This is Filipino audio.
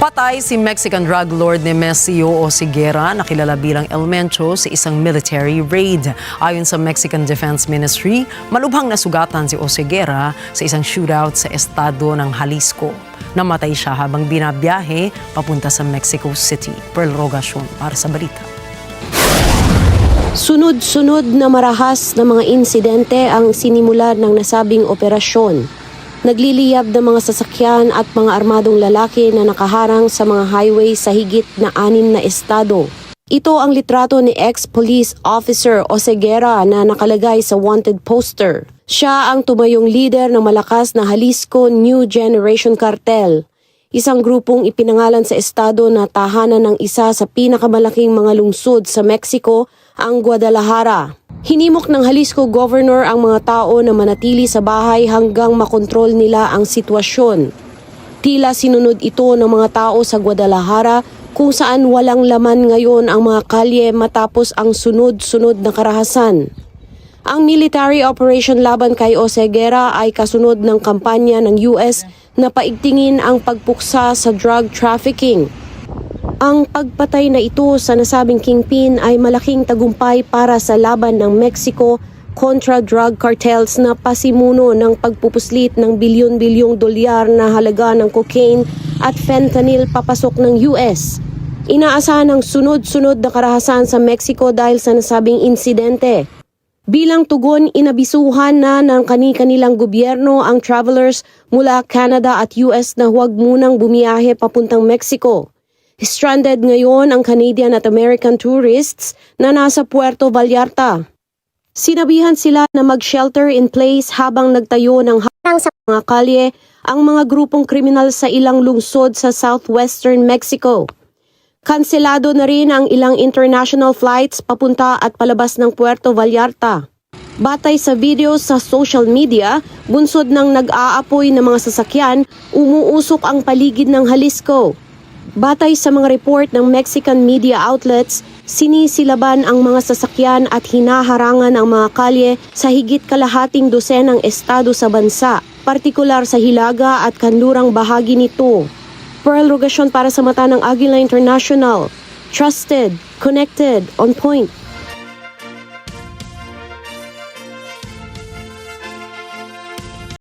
Patay si Mexican drug lord Nemesio Oseguera na kilala bilang El Mencho sa isang military raid. Ayon sa Mexican Defense Ministry, malubhang nasugatan si Oseguera sa isang shootout sa estado ng Jalisco. Namatay siya habang binabiyahe papunta sa Mexico City. Pearl Rogacion para sa balita. Sunod-sunod na marahas na mga insidente ang sinimulan ng nasabing operasyon. Nagliliyab ng mga sasakyan at mga armadong lalaki na nakaharang sa mga highway sa higit na 6 na estado. Ito ang litrato ni ex-police officer Oseguera na nakalagay sa wanted poster. Siya ang tumayong leader ng malakas na Jalisco New Generation Cartel, isang grupong ipinangalan sa estado na tahanan ng isa sa pinakamalaking mga lungsod sa Mexico, ang Guadalajara. Hinimok ng Jalisco Governor ang mga tao na manatili sa bahay hanggang makontrol nila ang sitwasyon. Tila sinunod ito ng mga tao sa Guadalajara kung saan walang laman ngayon ang mga kalye matapos ang sunod-sunod na karahasan. Ang military operation laban kay Oseguera ay kasunod ng kampanya ng US na paigtingin ang pagpuksa sa drug trafficking. Ang pagpatay na ito sa nasabing kingpin ay malaking tagumpay para sa laban ng Mexico kontra drug cartels na pasimuno ng pagpupuslit ng bilyon-bilyong dolyar na halaga ng cocaine at fentanyl papasok ng US. Inaasahan ang sunod-sunod na karahasan sa Mexico dahil sa nasabing insidente. Bilang tugon, inabisuhan na ng kani-kanilang gobyerno ang travelers mula Canada at US na huwag munang bumiyahe papuntang Mexico. Stranded ngayon ang Canadian at American tourists na nasa Puerto Vallarta. Sinabihan sila na mag-shelter in place habang nagtayo ng harang sa mga kalye ang mga grupong kriminal sa ilang lungsod sa southwestern Mexico. Kanselado na rin ang ilang international flights papunta at palabas ng Puerto Vallarta. Batay sa video sa social media, bunsod ng nag-aapoy ng mga sasakyan, umuusok ang paligid ng Jalisco. Batay sa mga report ng Mexican media outlets, sinisilaban ang mga sasakyan at hinaharangan ang mga kalye sa higit kalahating dosenang estado sa bansa, partikular sa Hilaga at kanlurang bahagi nito. Pearl Rogacion para sa mata ng Aguila International. Trusted, connected, on point.